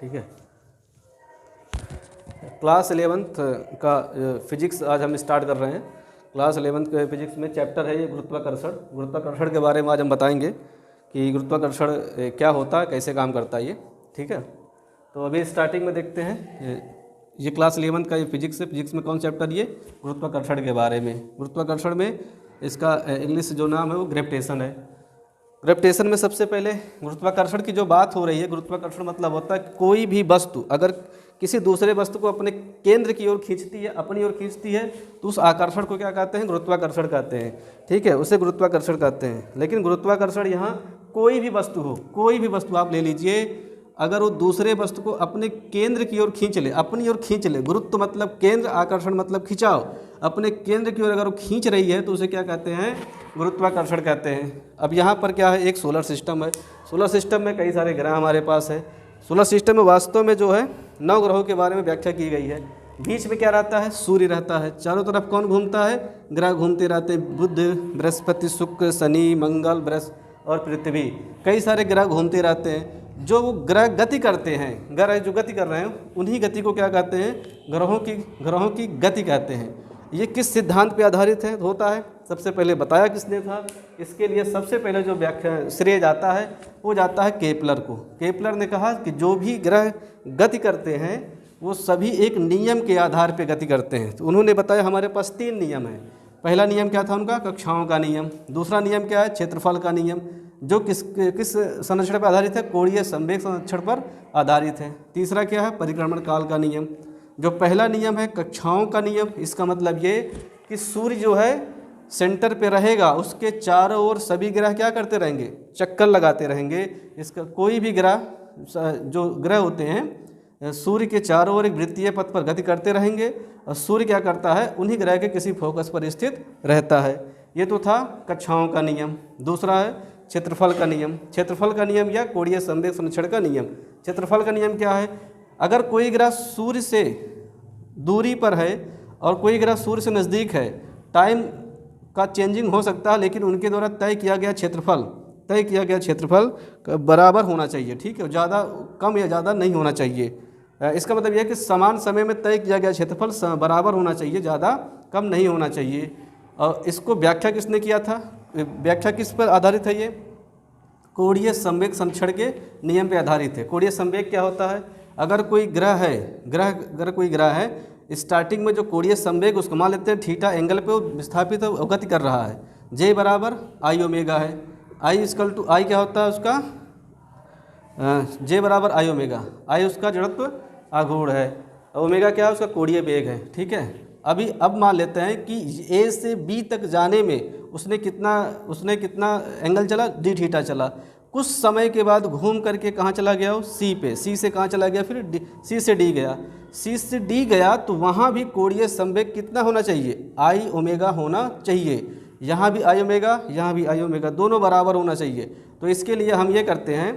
ठीक है। Class 11th का फिजिक्स आज हम स्टार्ट कर रहे हैं। क्लास 11th के फिजिक्स में चैप्टर है ये गुरुत्वाकर्षण। गुरुत्वाकर्षण के बारे में आज हम बताएंगे कि गुरुत्वाकर्षण क्या होता है, कैसे काम करता है ये। ठीक है, तो अभी स्टार्टिंग में देखते हैं ये क्लास 11th का ये फिजिक्स है। फिजिक्स में कौन चैप्टर ये गुरुत्वाकर्षण के बारे में। गुरुत्वाकर्षण में इसका इंग्लिश जो नाम है वो ग्रेविटेशन है। ग्रेविटेशन में सबसे पहले गुरुत्वाकर्षण की जो बात हो रही है, गुरुत्वाकर्षण मतलब होता है कोई भी वस्तु अगर किसी दूसरे वस्तु को अपने केंद्र की ओर खींचती है, अपनी ओर खींचती है, तो उस आकर्षण को क्या कहते हैं, गुरुत्वाकर्षण कहते हैं। ठीक है, उसे गुरुत्वाकर्षण कहते हैं। लेकिन गुरुत्वाकर्षण यहाँ कोई भी वस्तु हो, कोई भी वस्तु आप ले लीजिए, अगर वो दूसरे वस्तु को अपने केंद्र की ओर खींच ले, अपनी ओर खींच ले, गुरुत्व मतलब केंद्र, आकर्षण मतलब खिंचाव, अपने केंद्र की ओर अगर वो खींच रही है तो उसे क्या कहते हैं, गुरुत्वाकर्षण कहते हैं। अब यहाँ पर क्या है, एक सोलर सिस्टम है। सोलर सिस्टम में कई सारे ग्रह हमारे पास है। सोलर सिस्टम में वास्तव में जो है 9 ग्रहों के बारे में व्याख्या की गई है। बीच में क्या रहता है, सूर्य रहता है। चारों तरफ कौन घूमता है, ग्रह घूमते रहते हैं, बुध, बृहस्पति, शुक्र, शनि, मंगल, और पृथ्वी, कई सारे ग्रह घूमते रहते हैं। जो वो ग्रह गति करते हैं, ग्रह जो गति कर रहे हैं, उन्हीं गति को क्या कहते हैं, ग्रहों की गति कहते हैं। ये किस सिद्धांत पे आधारित है होता है, सबसे पहले बताया किसने था। इसके लिए सबसे पहले जो व्याख्या श्रेय जाता है वो जाता है केपलर को। केपलर ने कहा कि जो भी ग्रह गति करते हैं वो सभी एक नियम के आधार पर गति करते हैं। तो उन्होंने बताया हमारे पास 3 नियम हैं। पहला नियम क्या था उनका, कक्षाओं का नियम। दूसरा नियम क्या है, क्षेत्रफल का नियम, जो किस संरक्षण पर आधारित है, कोणीय संवेग संरक्षण पर आधारित है। तीसरा क्या है, परिक्रमण काल का नियम। जो पहला नियम है कक्षाओं का नियम, इसका मतलब ये कि सूर्य जो है सेंटर पे रहेगा, उसके चारों ओर सभी ग्रह क्या करते रहेंगे, चक्कर लगाते रहेंगे। इसका कोई भी ग्रह, जो ग्रह होते हैं सूर्य के चारों ओर एक वृत्तीय पथ पर गति करते रहेंगे, और सूर्य क्या करता है, उन्हीं ग्रह के किसी फोकस पर स्थित रहता है। ये तो था कक्षाओं का नियम। दूसरा है क्षेत्रफल का नियम। क्षेत्रफल का नियम या कोणीय संवेग संरक्षण का नियम। क्षेत्रफल का नियम क्या है, अगर कोई ग्रह सूर्य से दूरी पर है और कोई ग्रह सूर्य से नज़दीक है, टाइम का चेंजिंग हो सकता है, लेकिन उनके द्वारा तय किया गया क्षेत्रफल बराबर होना चाहिए। ठीक है, ज़्यादा कम या ज़्यादा नहीं होना चाहिए। इसका मतलब यह है कि समान समय में तय किया गया क्षेत्रफल बराबर होना चाहिए, ज़्यादा कम नहीं होना चाहिए। और इसको व्याख्या किसने किया था, व्याख्या किस पर आधारित है, ये कोणीय संवेग संरक्षण के नियम पर आधारित है। कोणीय संवेग क्या होता है, अगर कोई ग्रह है, स्टार्टिंग में जो कोणीय संवेग उसको मान लेते हैं थीटा एंगल पे वो विस्थापित गति कर रहा है। जे बराबर आई ओमेगा है। आई क्या होता है उसका, जे बराबर आई ओमेगा। आई उसका जड़त्व आघूर्ण है, ओमेगा क्या है उसका कोणीय वेग है। ठीक है, अब मान लेते हैं कि ए से बी तक जाने में उसने कितना एंगल चला, डी थीटा चला। कुछ समय के बाद घूम करके कहाँ चला गया वो, सी पे। सी से कहाँ चला गया, फिर सी से डी गया। सी से डी गया तो वहाँ भी कोणीय संवेग कितना होना चाहिए, आई ओमेगा होना चाहिए। यहाँ भी आई ओमेगा, यहाँ भी आई ओमेगा, दोनों बराबर होना चाहिए। तो इसके लिए हम ये करते हैं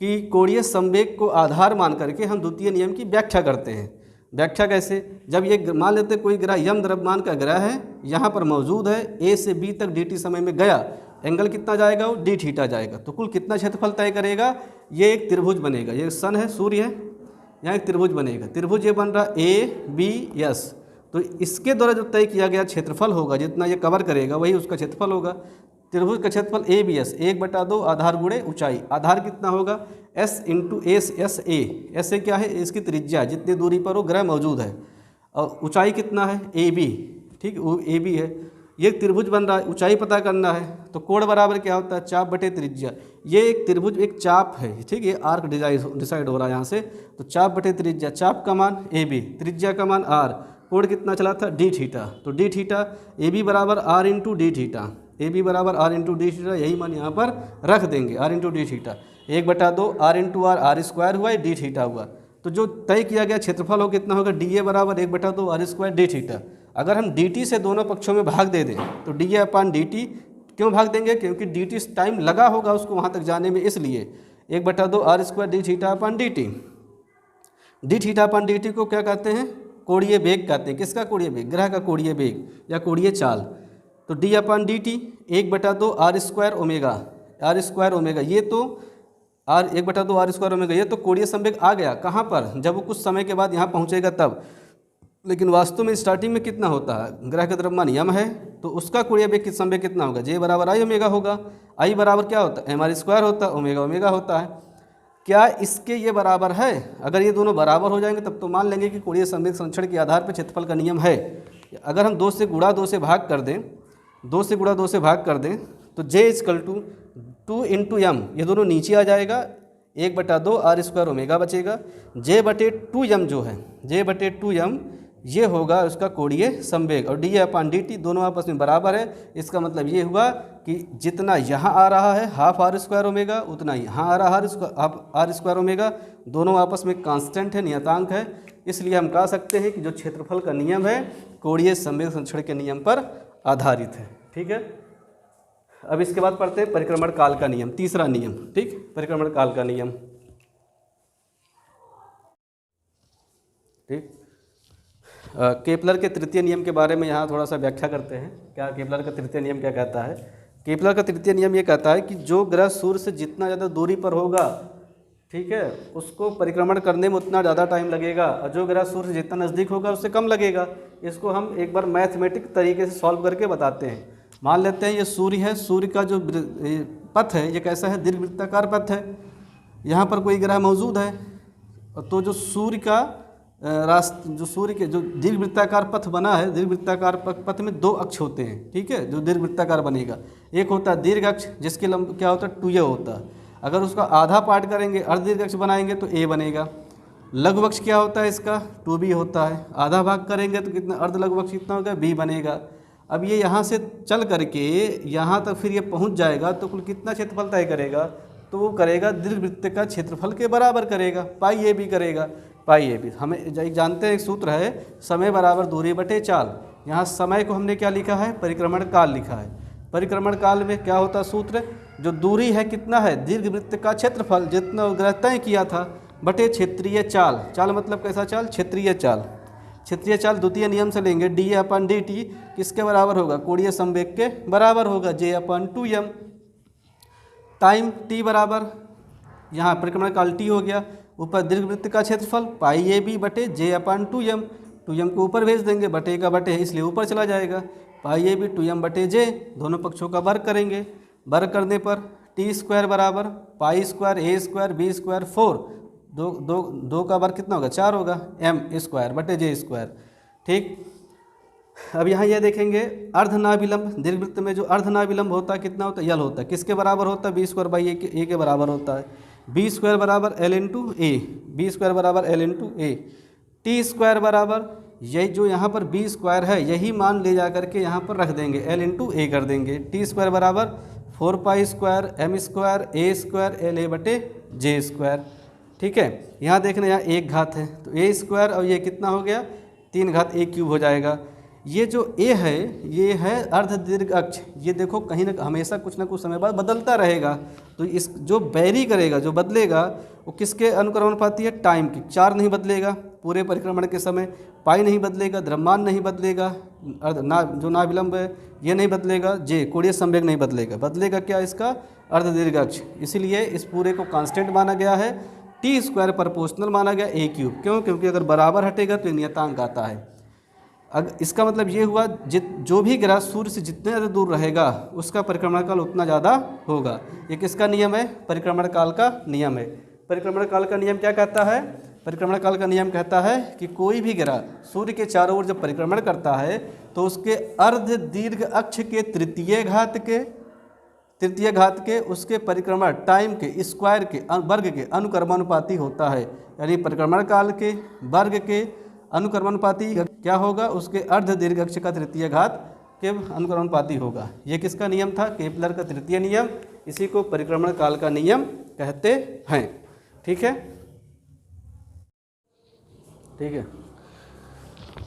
कि कोणीय संवेग को आधार मान करके हम द्वितीय नियम की व्याख्या करते हैं। व्याख्या कैसे, जब ये मान लेते कोई ग्रह यम द्रव्यमान का ग्रह है, यहाँ पर मौजूद है, ए से बी तक डी टी समय में गया, एंगल कितना जाएगा, वो डी थीटा जाएगा। तो कुल कितना क्षेत्रफल तय करेगा, ये एक त्रिभुज बनेगा। ये सन है, सूर्य है, यहाँ एक त्रिभुज बनेगा। त्रिभुज ये बन रहा ए बी एस। तो इसके द्वारा जो तय किया गया क्षेत्रफल होगा, जितना ये कवर करेगा वही उसका क्षेत्रफल होगा। त्रिभुज का क्षेत्रफल ए बी एस, 1/2 आधार गुणे ऊंचाई। आधार कितना होगा, S into S A. S A क्या है, इसकी त्रिज्या, जितनी दूरी पर वो ग्रह मौजूद है। और ऊंचाई कितना है, ए बी। ठीक, वो ए बी है। ये त्रिभुज बन रहा है, ऊंचाई पता करना है, तो कोण बराबर क्या होता है, चाप बटे त्रिज्या। ये एक त्रिभुज एक चाप है। ठीक, ये आर्क डिसाइड हो रहा है यहाँ से, तो चाप बटे त्रिज्या। चाप का मान ए बी, त्रिज्या का मान आर, कोण कितना चला था, डी थीटा। तो डी थीटा ए बी बराबर R into D theta. A B बराबर आर इंटू डी थीटा, यही मान यहाँ पर रख देंगे, R into D theta. 1/2 R into R square हुआ, डी थीटा हुआ। तो जो तय किया गया क्षेत्रफल हो कितना होगा, डी ए बराबर 1/2 आर स्क्वायर डी थीटा। अगर हम डी टी से दोनों पक्षों में भाग दे दें तो D A upon D T, क्यों भाग देंगे, क्योंकि डी टी टाइम लगा होगा उसको वहाँ तक जाने में, इसलिए 1/2 R square D theta upon D T. D theta upon D T को क्या कहते हैं, कोणीय वेग कहते हैं। किसका कोणीय वेग, ग्रह का कोणीय वेग या कोणीय चाल। तो D upon D T 1/2 R square omega. ये तो आर 1/2 आर स्क्वायर ओमेगा, ये तो कोणीय संवेग आ गया कहाँ पर, जब वो कुछ समय के बाद यहाँ पहुँचेगा तब। लेकिन वास्तव में स्टार्टिंग में कितना होता है, ग्रह का द्रव्यमान यम है तो उसका कोणीय वेग संवेग कितना होगा, जे बराबर आई ओमेगा होगा। आई बराबर क्या होता है, एम आर स्क्वायर होता है, ओमेगा ओमेगा होता है। क्या इसके ये बराबर है, अगर ये दोनों बराबर हो जाएंगे तब तो मान लेंगे कि कोणीय संवेग संरक्षण के आधार पर क्षेत्रफल का नियम है। अगर हम 2 से गुणा 2 से भाग कर दें, 2 से गुणा 2 से भाग कर दें तो J equal to 2 into M, ये दोनों नीचे आ जाएगा, 1/2 आर स्क्वायर ओमेगा बचेगा। J/2m जो है, J/2m ये होगा उसका कोणीय संवेग, और dA/dt दोनों आपस में बराबर है। इसका मतलब ये हुआ कि जितना यहाँ आ रहा है हाफ आर स्क्वायर ओमेगा, उतना ही यहाँ आ रहा है आर स्क्वायर ओमेगा, दोनों आपस में कांस्टेंट है, नियतांक है। इसलिए हम कह सकते हैं कि जो क्षेत्रफल का नियम है कोणीय संवेग संरक्षण के नियम पर आधारित है। ठीक है, अब इसके बाद पढ़ते हैं परिक्रमण काल का नियम, तीसरा नियम। ठीक, परिक्रमण काल का नियम। ठीक, केपलर के तृतीय नियम के बारे में यहाँ थोड़ा सा व्याख्या करते हैं। क्या केपलर का तृतीय नियम क्या कहता है? केपलर का तृतीय नियम ये कहता है कि जो ग्रह सूर्य से जितना ज़्यादा दूरी पर होगा, ठीक है, उसको परिक्रमण करने में उतना ज़्यादा टाइम लगेगा, और जो ग्रह सूर्य से जितना नज़दीक होगा उससे कम लगेगा। इसको हम एक बार मैथमेटिक तरीके से सॉल्व करके बताते हैं। मान लेते हैं ये सूर्य है, सूर्य का जो पथ है ये कैसा है, दीर्घवृत्ताकार पथ है। यहाँ पर कोई ग्रह मौजूद है, तो जो सूर्य का जो सूर्य के जो दीर्घवृत्ताकार पथ बना है, दीर्घवृत्ताकार पथ में 2 अक्ष होते हैं। ठीक है, जो दीर्घवृत्ताकार बनेगा, एक होता है दीर्घ अक्ष जिसके लंब क्या होता है 2a होता है। अगर उसका आधा पार्ट करेंगे, अर्धदीर्घ अक्ष बनाएंगे तो a बनेगा। लघु अक्ष क्या होता है इसका 2b होता है। आधा भाग करेंगे तो कितना, अर्ध लघु अक्ष कितना होगा, b बनेगा। अब ये यहाँ से चल करके यहाँ तक फिर ये पहुँच जाएगा तो कुल कितना क्षेत्रफल तय करेगा, तो वो करेगा दीर्घवृत्त का क्षेत्रफल के बराबर करेगा, पाई ए बी करेगा, पाई ए बी। हमें जानते हैं एक सूत्र है, समय बराबर दूरी बटे चाल। यहाँ समय को हमने क्या लिखा है, परिक्रमण काल लिखा है। परिक्रमण काल में क्या होता है सूत्र, जो दूरी है कितना है, दीर्घवृत्त का क्षेत्रफल जितना ग्रह तय किया था बटे क्षेत्रीय चाल। चाल मतलब कैसा चाल, क्षेत्रीय चाल। क्षेत्रीय चाल द्वितीय नियम से लेंगे, dA/dt किसके बराबर होगा, कोणीय संवेग के बराबर होगा, J/2m। टाइम t बराबर, यहाँ परिक्रमण काल t हो गया, ऊपर दीर्घवृत्त का क्षेत्रफल पाई ए बी बटे J/2m। 2m को ऊपर भेज देंगे, बटे का बटे है इसलिए ऊपर चला जाएगा, पाई ए बी 2m बटे j, दोनों पक्षों का वर्ग करेंगे। वर्ग करने पर टी स्क्वायर बराबर pi square a square b square 4, दो का वर्ग कितना होगा, 4 होगा, m स्क्वायर बटे j स्क्वायर। ठीक, अब यहाँ ये देखेंगे अर्धनाभिलंब, दीर्घवृत्त में जो अर्धनाभिलंब होता है कितना होता है, यल होता है, किसके बराबर होता है, b स्क्वायर बाई ए के बराबर होता है। b स्क्वायर बराबर l इंटू ए, बी स्क्वायर बराबर l इंटू ए। टी स्क्वायर बराबर यही जो यहाँ पर b स्क्वायर है यही मान ले जा करके यहाँ पर रख देंगे, l इंटू ए कर देंगे। टी स्क्वायर बराबर 4 pi square m square a square l a बटे j स्क्वायर। ठीक है, यहाँ देखना यहाँ एक घात है तो a स्क्वायर और ये कितना हो गया, 3 घात a क्यूब हो जाएगा। ये जो a है ये है अर्ध दीर्घ अक्ष, ये देखो कहीं ना हमेशा कुछ ना कुछ समय बाद बदलता रहेगा, तो इस जो वेरी करेगा, जो बदलेगा वो किसके अनुक्रमानुपाती है, टाइम की। 4 नहीं बदलेगा पूरे परिक्रमण के समय, पाई नहीं बदलेगा, द्रव्यमान नहीं बदलेगा, जो नाभिलंब है ये नहीं बदलेगा, जे कोणीय संवेग नहीं बदलेगा। बदलेगा क्या, इसका अर्ध दीर्घ अक्ष। इसीलिए इस पूरे को कांस्टेंट माना गया है, टी स्क्वायर प्रोपोर्शनल माना गया a क्यूब। क्यों, क्योंकि अगर बराबर हटेगा तो नियतांक आता है। अगर इसका मतलब ये हुआ जो भी ग्रह सूर्य से जितने ज़्यादा दूर रहेगा उसका परिक्रमण काल उतना ज़्यादा होगा। ये किसका नियम है, परिक्रमण काल का नियम है। परिक्रमण काल का नियम क्या कहता है, परिक्रमण काल का नियम कहता है कि कोई भी ग्रह सूर्य के चारों ओर जब परिक्रमण करता है तो उसके अर्ध दीर्घ अक्ष के तृतीय घात के उसके परिक्रमण टाइम के स्क्वायर के वर्ग के अनुक्रमानुपाती होता है। यानी परिक्रमण काल के वर्ग के अनुक्रमानुपाती क्या होगा, उसके अर्ध दीर्घ अक्ष का तृतीय घात के अनुक्रमानुपाती होगा। ये किसका नियम था, केपलर का तृतीय नियम। इसी को परिक्रमण काल का नियम कहते हैं। ठीक है, ठीक है।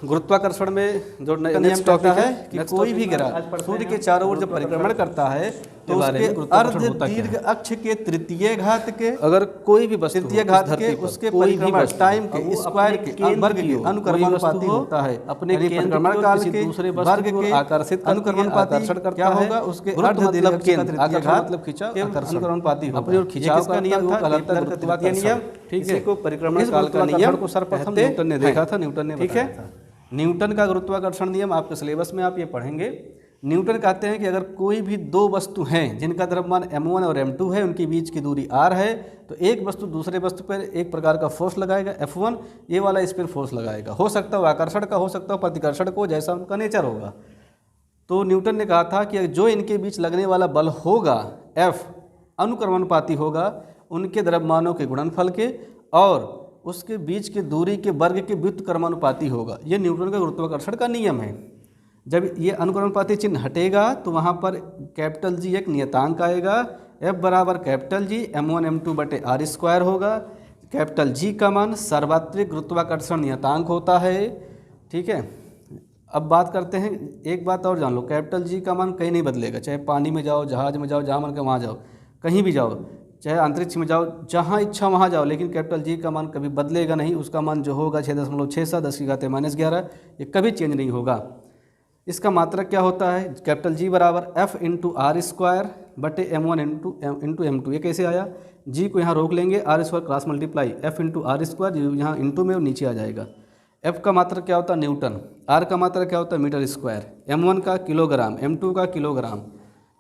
गुरुत्वाकर्षण में जो नियम नेक्स्ट कहता टॉपिक है कि कोई भी ग्रह सूर्य के चारों ओर जब परिक्रमण करता है तो उसके अर्ध दीर्घ अक्ष के तृतीय घात के, अगर कोई भी वस्तु तृतीय घात के उसके परिक्रमण टाइम के स्क्वायर के वर्ग के अनुक्रमानुपाती होता है। अपने परिक्रमण काल के दूसरे वर्ग के आकर्षित अनुक्रमानुपाती क्या होगा, उसके अर्ध दीर्घ अक्ष का तृतीय घात मतलब खिंचाव के अनुक्रमानुपाती होगा। अपनी ओर खिंचाव का नियम था, केपलर का तृतीय नियम, ठीक है, को परिक्रमण काल का नियम को सर्वप्रथम न्यूटन ने देखा था, न्यूटन ने ठीक है। बताया था। न्यूटन का गुरुत्वाकर्षण नियम आपके सिलेबस में आप ये पढ़ेंगे। न्यूटन कहते हैं कि अगर कोई भी दो वस्तु हैं जिनका द्रव्यमान m1 और m2 है, उनके बीच की दूरी r है, तो एक वस्तु दूसरे वस्तु पर एक प्रकार का फोर्स लगाएगा F1, ये वाला इस पर फोर्स लगाएगा। हो सकता है आकर्षण का, हो सकता है प्रतिकर्षण को, जैसा उनका नेचर होगा। तो न्यूटन ने कहा था कि जो इनके बीच लगने वाला बल होगा F अनुक्रमानुपाती होगा उनके द्रव्यमानों के गुणनफल के, और उसके बीच की दूरी के वर्ग के व्युत्क्रमानुपाती होगा। ये न्यूटन का गुरुत्वाकर्षण का नियम है। जब ये अनुक्रमानुपाती चिन्ह हटेगा तो वहाँ पर कैपिटल G एक नियतांक आएगा, F बराबर कैपिटल G m1 m2 बटे r स्क्वायर होगा। कैपिटल G का मान सार्वत्रिक गुरुत्वाकर्षण नियतांक होता है, ठीक है। अब बात करते हैं, एक बात और जान लो, कैपिटल G का मान कहीं नहीं बदलेगा, चाहे पानी में जाओ, जहाज में जाओ, जहाँ मन के वहाँ जाओ, कहीं भी जाओ, चाहे अंतरिक्ष में जाओ, जहाँ इच्छा वहाँ जाओ, लेकिन कैपिटल G का मान कभी बदलेगा नहीं। उसका मान जो होगा 6.67 10 की घात -11, ये कभी चेंज नहीं होगा। इसका मात्रक क्या होता है, कैपिटल G बराबर F इंटू आर स्क्वायर बटे m1 इंटू m2। ये कैसे आया, G को यहाँ रोक लेंगे, r square cross multiply F into R square, यहाँ इंटू में और नीचे आ जाएगा। F का मात्रक क्या होता है न्यूटन, R का मात्रक क्या होता है मीटर स्क्वायर, m1 का किलोग्राम, m2 का किलोग्राम,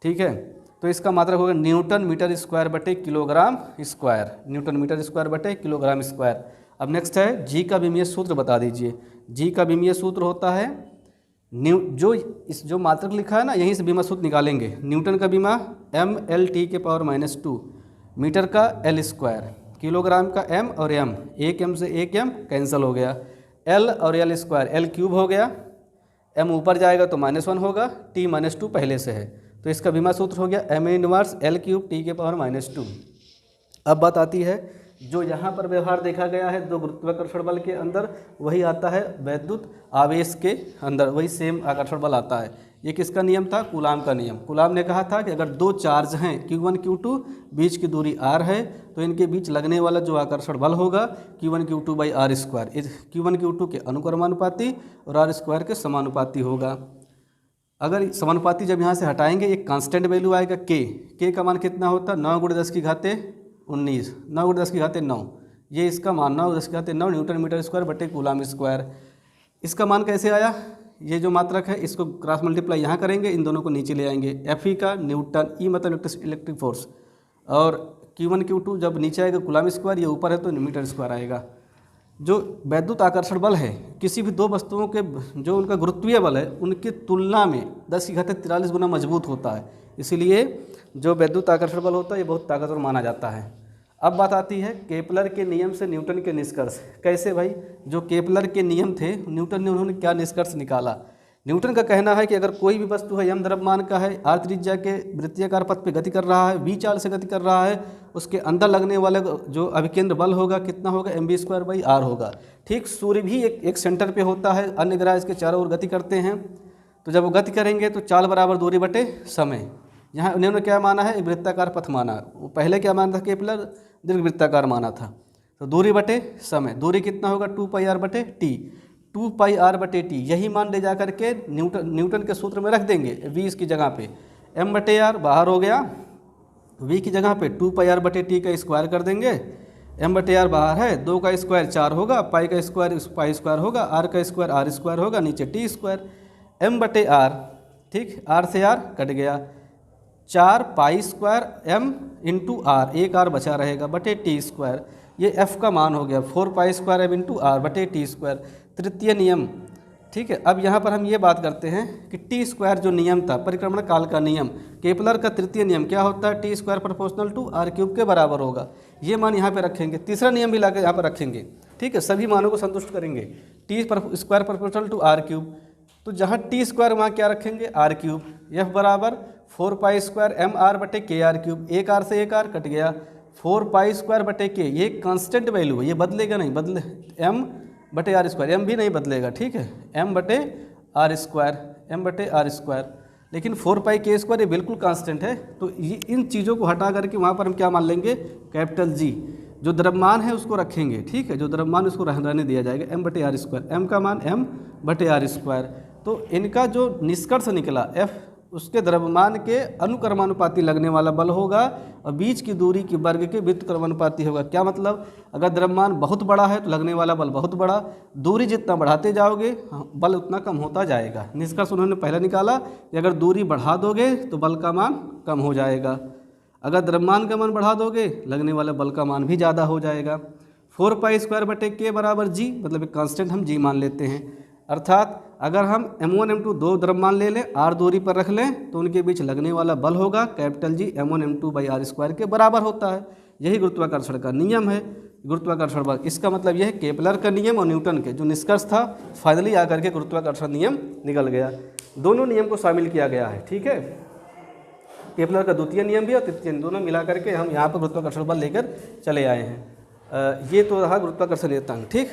ठीक है। तो इसका मात्रक होगा न्यूटन मीटर स्क्वायर बटे kilogram square, newton metre square बटे किलोग्राम स्क्वायर। अब नेक्स्ट है G का विमीय सूत्र बता दीजिए। G का विमीय सूत्र होता है जो मात्रक लिखा है ना, यहीं से बीमा सूत्र निकालेंगे। न्यूटन का बीमा mLT⁻², मीटर का L स्क्वायर, किलोग्राम का M और M, एक M से एक M कैंसिल हो गया, L और L स्क्वायर, L क्यूब हो गया, M ऊपर जाएगा तो -1 होगा, T -2 पहले से है, तो इसका बीमा सूत्र हो गया m इनवर्स L³ T⁻²। अब बात आती है जो यहाँ पर व्यवहार देखा गया है दो गुरुत्वाकर्षण बल के अंदर, वही आता है वैद्युत आवेश के अंदर, वही सेम आकर्षण बल आता है। ये किसका नियम था, कूलाम का नियम। कूलाम ने कहा था कि अगर दो चार्ज हैं Q1 Q2, बीच की दूरी r है, तो इनके बीच लगने वाला जो आकर्षण बल होगा Q1 Q2 by r square, Q1 Q2 के अनुक्रमानुपाती और r स्क्वायर के समानुपाती होगा। अगर समानुपाती जब यहाँ से हटाएंगे एक कांस्टेंट वैल्यू आएगा k का मान कितना होता है 9 × 10 की घाते 19, 9 × 10 की घाते 9, ये इसका मान 9 × 10 की घाते 9 न्यूटन मीटर स्क्वायर बटे कूलाम स्क्वायर। इसका मान कैसे आया, ये जो मात्रक है इसको क्रॉस मल्टीप्लाई यहाँ करेंगे, इन दोनों को नीचे ले आएंगे, Fe का न्यूटन, E मतलब इलेक्ट्रिक फोर्स, और Q1 Q2 जब नीचे आएगा कूलाम स्क्वायर, ये ऊपर है तो मीटर स्क्वायर आएगा। जो वैद्युत आकर्षण बल है किसी भी दो वस्तुओं के जो उनका गुरुत्वीय बल है उनकी तुलना में 10 की घाते 43 गुना मजबूत होता है, इसीलिए जो वैद्युत आकर्षण बल होता है ये बहुत ताकतवर माना जाता है। अब बात आती है केपलर के नियम से न्यूटन के निष्कर्ष। कैसे भाई, जो केपलर के नियम थे न्यूटन ने उन्होंने क्या निष्कर्ष निकाला। न्यूटन का कहना है कि अगर कोई भी वस्तु है m द्रव्यमान का है, r त्रिज्या के वृत्तीयकार पथ पे गति कर रहा है, v चाल से गति कर रहा है, उसके अंदर लगने वाला जो अभिकेंद्र बल होगा कितना होगा mv²/r होगा। ठीक सूर्य भी एक सेंटर पे होता है, अन्य ग्रह इसके चारों ओर गति करते हैं, तो जब वो गति करेंगे तो चाल बराबर दूरी बटे समय। यहाँ उन्होंने क्या माना है, वृत्ताकार पथ माना। पहले क्या माना था केपलर, दीर्घ वृत्ताकार माना था। तो दूरी बटे समय, दूरी कितना होगा 2πr/t, 2πr/t, यही मान ले जा करके न्यूटन के सूत्र में रख देंगे। v इसकी जगह पे m/r बाहर हो गया, v की जगह पे 2πr/t का स्क्वायर कर देंगे, m/r बाहर है, 2 का स्क्वायर 4 होगा, पाई का स्क्वायर पाई स्क्वायर होगा, r का स्क्वायर r स्क्वायर होगा, नीचे t स्क्वायर, m/r, ठीक, r से r कट गया, 4 pi square m into r, एक r बचा रहेगा बटे t स्क्वायर, ये f का मान हो गया 4 pi square m into r बटे t स्क्वायर, तृतीय नियम। ठीक है, अब यहाँ पर हम ये बात करते हैं कि टी स्क्वायर जो नियम था, परिक्रमण काल का नियम, केपलर का तृतीय नियम क्या होता है, T square proportional to r³ के बराबर होगा। ये मान यहाँ पे रखेंगे, तीसरा नियम भी लाकर यहाँ पर रखेंगे। ठीक है, सभी मानों को संतुष्ट करेंगे, T square proportional to r³, तो जहाँ टी स्क्वायर वहाँ क्या रखेंगे r³, f बराबर 4 पाई स्क्वायर mr बटे kr³, एक r से एक r कट गया, 4 पाई स्क्वायर बटे k, ये कांस्टेंट वैल्यू है, ये बदलेगा नहीं, बदले m बटे आर स्क्वायर, एम भी नहीं बदलेगा, ठीक है, एम बटे आर स्क्वायर, एम बटे आर स्क्वायर। लेकिन 4πk² ये बिल्कुल कांस्टेंट है, तो ये इन चीज़ों को हटा करके वहाँ पर हम क्या मान लेंगे, कैपिटल जी, जो द्रव्यमान है उसको रखेंगे, ठीक है, जो द्रव्यमान उसको रहने दिया जाएगा, एम बटे आर स्क्वायर, एम का मान एम बटे आर स्क्वायर। तो इनका जो निष्कर्ष निकला एफ, उसके द्रव्यमान के अनुक्रमानुपाती लगने वाला बल होगा और बीच की दूरी की वर्ग के व्युत्क्रमानुपाती होगा। क्या मतलब, अगर द्रव्यमान बहुत बड़ा है तो लगने वाला बल बहुत बड़ा, दूरी जितना बढ़ाते जाओगे बल उतना कम होता जाएगा। निष्कर्ष उन्होंने पहले निकाला कि अगर दूरी बढ़ा दोगे तो बल का मान कम हो जाएगा, अगर द्रव्यमान का मान बढ़ा दोगे लगने वाला बल का मान भी ज़्यादा हो जाएगा। 4π² बटे k बराबर जी, मतलब एक कांस्टेंट हम जी मान लेते हैं, अर्थात अगर हम m1 m2 दो द्रव्यमान ले लें, r दूरी पर रख लें, तो उनके बीच लगने वाला बल होगा capital G m1 m2 by R square के बराबर होता है। यही गुरुत्वाकर्षण का नियम है, गुरुत्वाकर्षण बल। इसका मतलब यह है केपलर का नियम और न्यूटन के जो निष्कर्ष था फाइनली आकर के गुरुत्वाकर्षण नियम निकल गया। दोनों नियम को शामिल किया गया है, ठीक है, केपलर का द्वितीय नियम भी और तृतीय, दोनों मिला करके हम यहाँ पर गुरुत्वाकर्षण बल लेकर चले आए हैं। ये तो रहा गुरुत्वाकर्षण नियतांक, ठीक।